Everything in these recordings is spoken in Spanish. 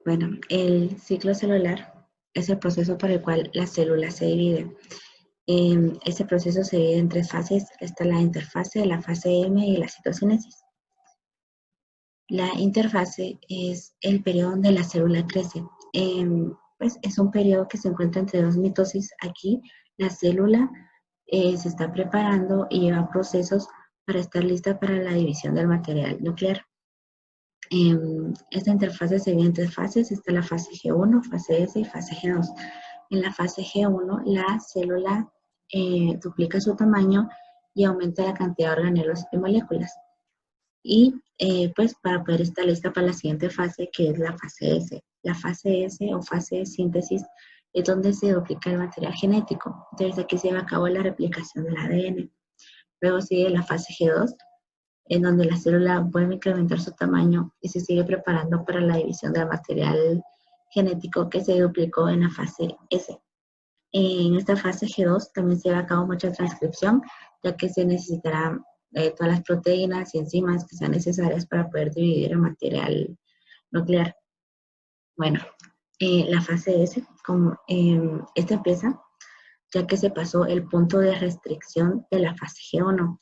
Bueno, el ciclo celular es el proceso por el cual la célula se divide. Este proceso se divide en tres fases. Está la interfase, la fase M y la citocinesis. La interfase es el periodo donde la célula crece. Pues es un periodo que se encuentra entre dos mitosis. Aquí la célula se está preparando y lleva procesos para estar lista para la división del material nuclear. Esta interfase se divide en tres fases. Está la fase G1, fase S y fase G2. En la fase G1, la célula duplica su tamaño y aumenta la cantidad de organelos y moléculas. Y pues para poder estar lista para la siguiente fase, que es la fase S. La fase S o fase de síntesis es donde se duplica el material genético. Entonces aquí se lleva a cabo la replicación del ADN. Luego sigue la fase G2, en donde la célula vuelve a incrementar su tamaño y se sigue preparando para la división del material genético que se duplicó en la fase S. En esta fase G2 también se lleva a cabo mucha transcripción, ya que se necesitará todas las proteínas y enzimas que sean necesarias para poder dividir el material nuclear. Bueno, la fase S, como esta empieza ya que se pasó el punto de restricción de la fase G1.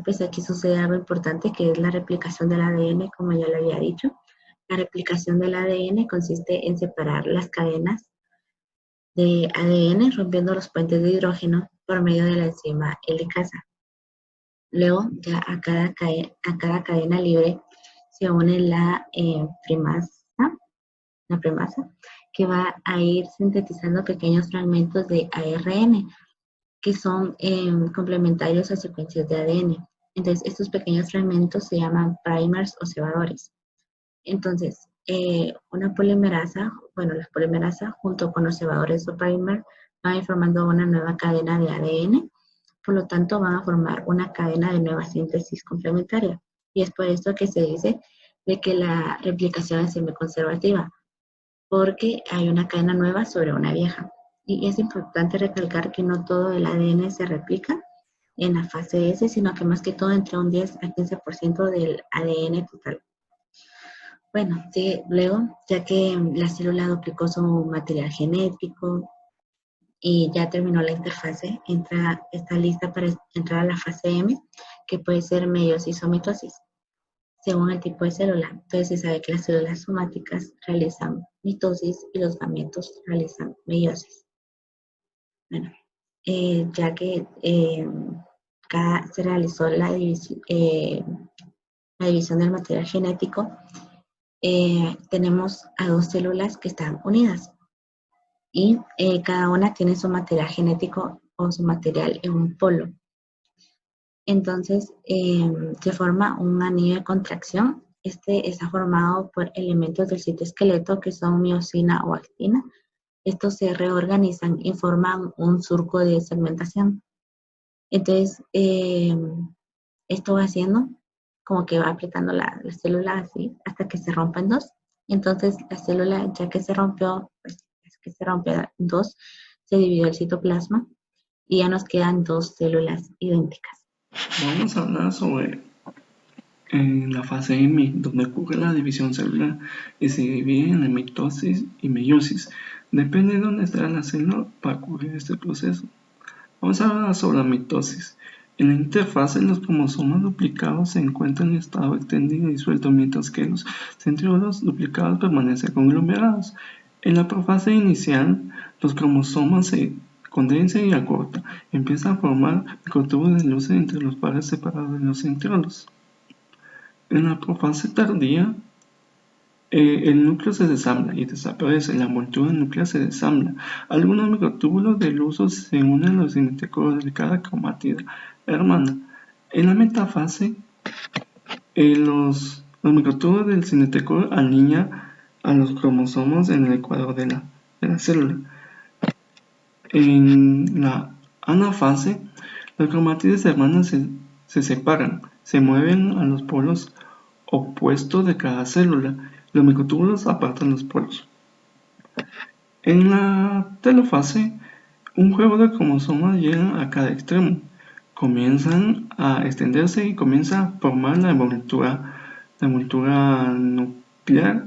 Pues aquí sucede algo importante que es la replicación del ADN, como ya lo había dicho. La replicación del ADN consiste en separar las cadenas de ADN rompiendo los puentes de hidrógeno por medio de la enzima helicasa. Luego, ya a cada cadena libre se une la primasa, que va a ir sintetizando pequeños fragmentos de ARN, que son complementarios a secuencias de ADN. Entonces, estos pequeños fragmentos se llaman primers o cebadores. Entonces, una polimerasa, bueno, la polimerasa junto con los cebadores o primer van a ir formando una nueva cadena de ADN, por lo tanto van a formar una cadena de nueva síntesis complementaria. Y es por esto que se dice de que la replicación es semiconservativa, porque hay una cadena nueva sobre una vieja. Y es importante recalcar que no todo el ADN se replica en la fase S, sino que más que todo entre un 10 a 15% del ADN total. Bueno, sí, luego, ya que la célula duplicó su material genético y ya terminó la interfase, está lista para entrar a la fase M, que puede ser meiosis o mitosis, según el tipo de célula. Entonces se sabe que las células somáticas realizan mitosis y los gametos realizan meiosis. Bueno, ya que se realizó la división del material genético, tenemos a dos células que están unidas y cada una tiene su material genético o su material en un polo. Entonces se forma un anillo de contracción. Este está formado por elementos del citoesqueleto que son miosina o actina. Estos se reorganizan y forman un surco de segmentación. Entonces esto va haciendo como que va apretando la célula así hasta que se rompa en dos. Entonces la célula, ya que se rompió, pues es que se rompe en dos, se dividió el citoplasma y ya nos quedan dos células idénticas. Vamos a hablar sobre la fase M, donde ocurre la división celular y se divide en mitosis y meiosis. Depende de dónde esté la célula para ocurrir este proceso. Vamos a hablar sobre la mitosis. En la interfase, los cromosomas duplicados se encuentran en estado extendido y suelto, mientras que los centriolos duplicados permanecen conglomerados. En la profase inicial, los cromosomas se condensan y acortan. Empieza a formar microtúbulos de luz entre los pares separados de los centriolos. En la profase tardía, el núcleo se desambla y desaparece, la envoltura nuclear se desambla. Algunos microtúbulos de luz se unen a los sinetecoros de cada cromátida hermana. En la metafase, los microtúbulos del cinetecoro alinean a los cromosomas en el ecuador de la célula. En la anafase, las cromátides hermanas se separan, se mueven a los polos opuestos de cada célula. Los microtúbulos apartan los polos. En la telofase, un juego de cromosomas llega a cada extremo. Comienzan a extenderse y comienza a formar la envoltura nuclear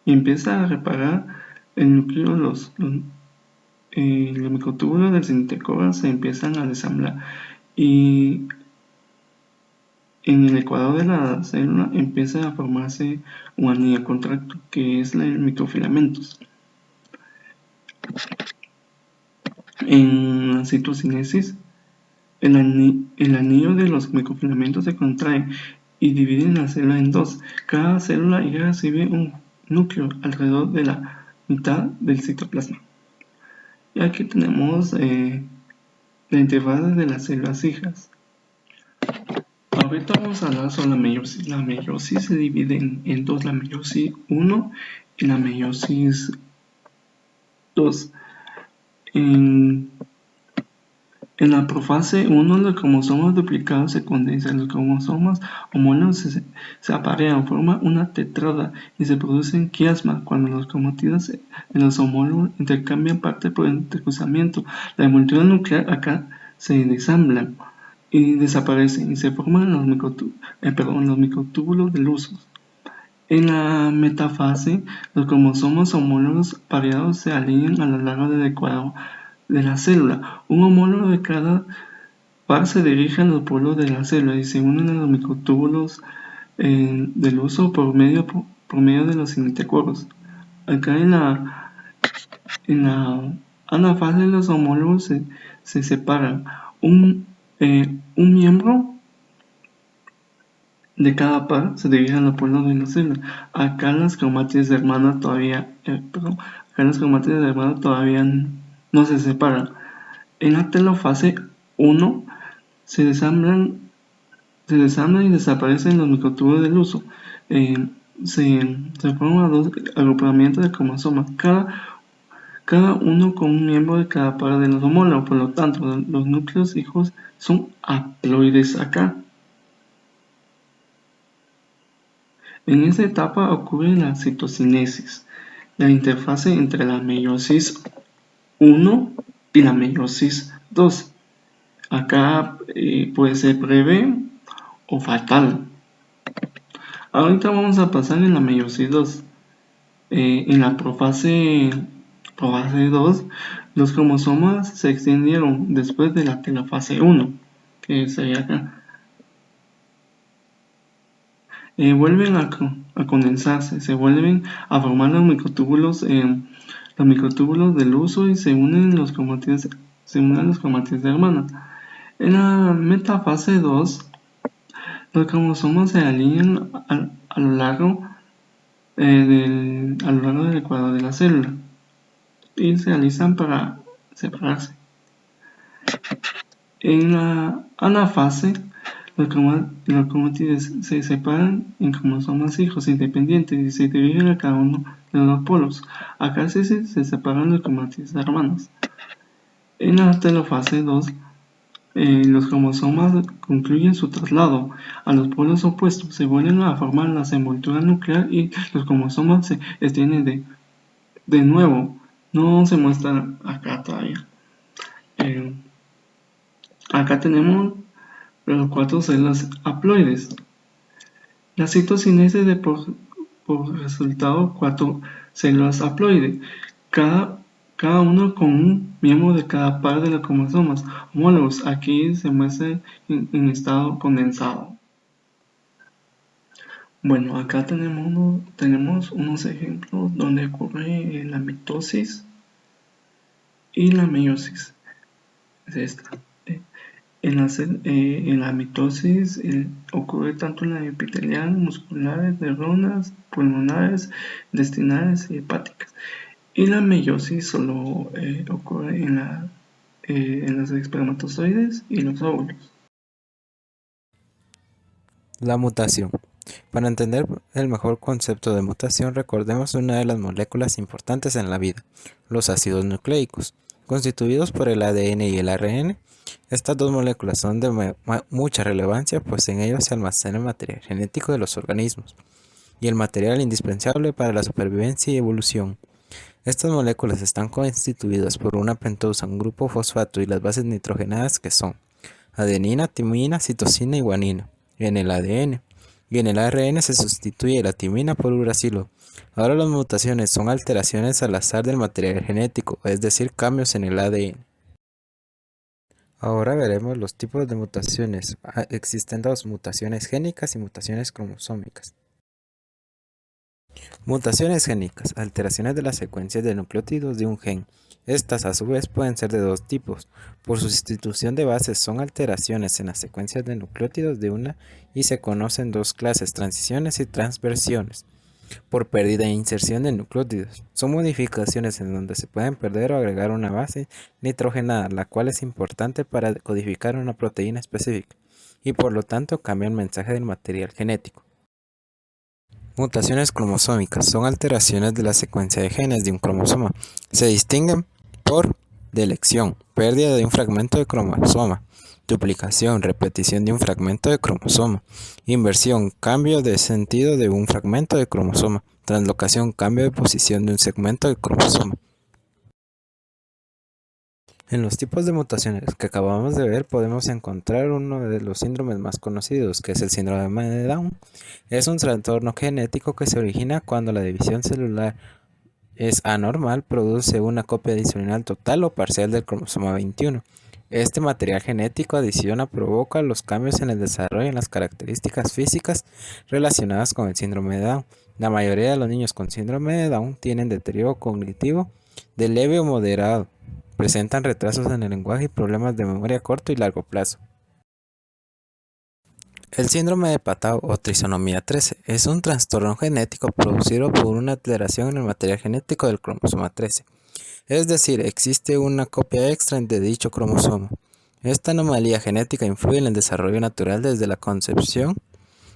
y empieza a reparar el núcleo. Los microtúbulos del cinetocoro se empiezan a desamblar y en el ecuador de la célula empieza a formarse un anillo contracto, que es el microfilamentos. En la citocinesis, el anillo de los microfilamentos se contrae y divide la célula en dos. Cada célula ya recibe un núcleo alrededor de la mitad del citoplasma. Y aquí tenemos la interfaz de las células hijas. Ahorita vamos a hablar sobre la meiosis. La meiosis se divide en dos, la meiosis 1 y la meiosis 2. En la profase 1, los cromosomas duplicados se condensan, los cromosomas homólogos se aparean, forman una tetrada y se producen quiasmas cuando los cromátidos en los homólogos intercambian parte por entrecruzamiento. La envoltura nuclear acá se desambla y desaparecen y se forman los microtúbulos del uso. En la metafase, los cromosomas homólogos pareados se alinean a lo largo del ecuador de la célula. Un homólogo de cada par se dirige a los polos de la célula y se unen a los microtúbulos del uso por medio de los cinetocoros. Acá en la anafase los homólogos se separan. Un miembro de cada par se dirige a los polos de la célula. Acá las cromátides de hermana todavía no se separan. En la telofase 1 se desamblan y desaparecen los microtúbulos del uso. Se forman dos agrupamientos de cromosomas, cada uno con un miembro de cada par de los homólogos. Por lo tanto, los núcleos hijos son haploides acá. En esta etapa ocurre la citocinesis, la interfase entre la meiosis 1 y la meiosis 2. Acá puede ser breve o fatal. Ahorita vamos a pasar en la meiosis 2. En la profase 2, los cromosomas se extendieron después de la telofase 1, que sería acá. Vuelven a condensarse, se vuelven a formar los microtúbulos del uso y se unen a los cromátides de hermana. En la metafase 2, los cromosomas se alinean a lo largo del ecuador de la célula y se alistan para separarse. En la anafase, los cromátides se separan en cromosomas hijos independientes y se dirigen a cada uno de los polos. Acá se separan los cromátides hermanos. En la telofase 2, los cromosomas concluyen su traslado a los polos opuestos, se vuelven a formar la envoltura nuclear y los cromosomas se extienden de nuevo. No se muestra acá todavía. Acá tenemos los 4 células haploides. La citocinesis de por resultado 4 células haploides, cada uno con un miembro de cada par de los cromosomas homólogos. Aquí se muestra en estado condensado. Bueno, acá tenemos unos ejemplos donde ocurre la mitosis y la meiosis. Es esta. En la mitosis ocurre tanto en la epitelial, musculares, neuronas, pulmonares, intestinales y hepáticas. Y la meiosis solo ocurre en los espermatozoides y los óvulos. La mutación. Para entender el mejor concepto de mutación, recordemos una de las moléculas importantes en la vida, los ácidos nucleicos, constituidos por el ADN y el ARN. Estas dos moléculas son de mucha relevancia, pues en ellos se almacena el material genético de los organismos y el material indispensable para la supervivencia y evolución. Estas moléculas están constituidas por una pentosa, un grupo fosfato y las bases nitrogenadas que son adenina, timina, citosina y guanina en el ADN. y en el ARN se sustituye la timina por uracilo. Ahora las mutaciones son alteraciones al azar del material genético, es decir, cambios en el ADN. Ahora veremos los tipos de mutaciones. Existen dos, mutaciones génicas y mutaciones cromosómicas. Mutaciones génicas, alteraciones de las secuencias de nucleótidos de un gen. Estas a su vez pueden ser de dos tipos. Por sustitución de bases son alteraciones en las secuencias de nucleótidos de una y se conocen dos clases, transiciones y transversiones. Por pérdida e inserción de nucleótidos. Son modificaciones en donde se pueden perder o agregar una base nitrogenada, la cual es importante para codificar una proteína específica y por lo tanto cambia el mensaje del material genético. Mutaciones cromosómicas son alteraciones de la secuencia de genes de un cromosoma. Se distinguen por delección, pérdida de un fragmento de cromosoma, duplicación, repetición de un fragmento de cromosoma, inversión, cambio de sentido de un fragmento de cromosoma, translocación, cambio de posición de un segmento de cromosoma. En los tipos de mutaciones que acabamos de ver podemos encontrar uno de los síndromes más conocidos, que es el síndrome de Down. Es un trastorno genético que se origina cuando la división celular es anormal, produce una copia adicional total o parcial del cromosoma 21. Este material genético adiciona provoca los cambios en el desarrollo en las características físicas relacionadas con el síndrome de Down. La mayoría de los niños con síndrome de Down tienen deterioro cognitivo de leve o moderado. Presentan retrasos en el lenguaje y problemas de memoria a corto y largo plazo. El síndrome de Patau o trisonomía 13 es un trastorno genético producido por una alteración en el material genético del cromosoma 13. Es decir, existe una copia extra de dicho cromosoma. Esta anomalía genética influye en el desarrollo natural desde la concepción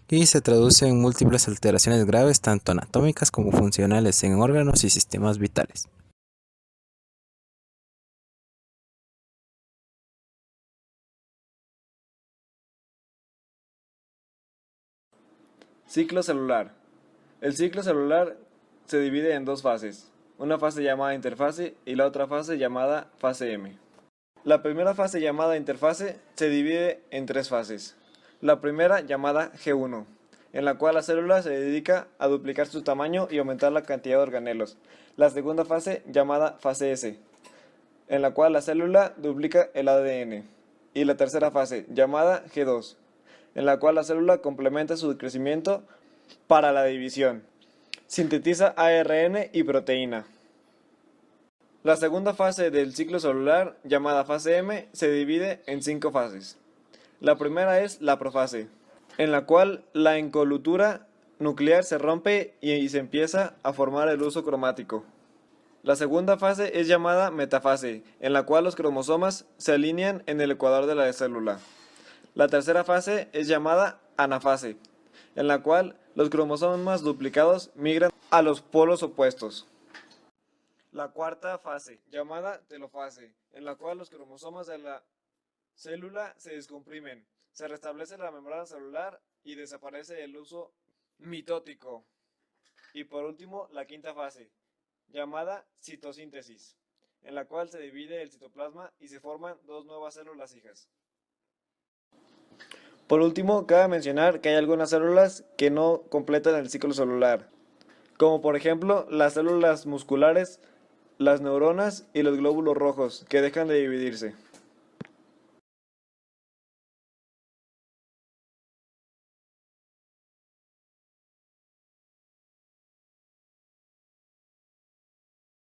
y se traduce en múltiples alteraciones graves tanto anatómicas como funcionales en órganos y sistemas vitales. Ciclo celular. El ciclo celular se divide en dos fases, una fase llamada interfase y la otra fase llamada fase M. La primera fase llamada interfase se divide en tres fases. La primera llamada G1, en la cual la célula se dedica a duplicar su tamaño y aumentar la cantidad de organelos. La segunda fase llamada fase S, en la cual la célula duplica el ADN. Y la tercera fase llamada G2, en la cual la célula complementa su crecimiento para la división. Sintetiza ARN y proteína. La segunda fase del ciclo celular, llamada fase M, se divide en 5 fases. La primera es la profase, en la cual la encolutura nuclear se rompe y se empieza a formar el huso cromático. La segunda fase es llamada metafase, en la cual los cromosomas se alinean en el ecuador de la célula. La tercera fase es llamada anafase, en la cual los cromosomas duplicados migran a los polos opuestos. La cuarta fase, llamada telofase, en la cual los cromosomas de la célula se descomprimen, se restablece la membrana celular y desaparece el huso mitótico. Y por último, la quinta fase, llamada citosíntesis, en la cual se divide el citoplasma y se forman dos nuevas células hijas. Por último, cabe mencionar que hay algunas células que no completan el ciclo celular, como por ejemplo las células musculares, las neuronas y los glóbulos rojos, que dejan de dividirse.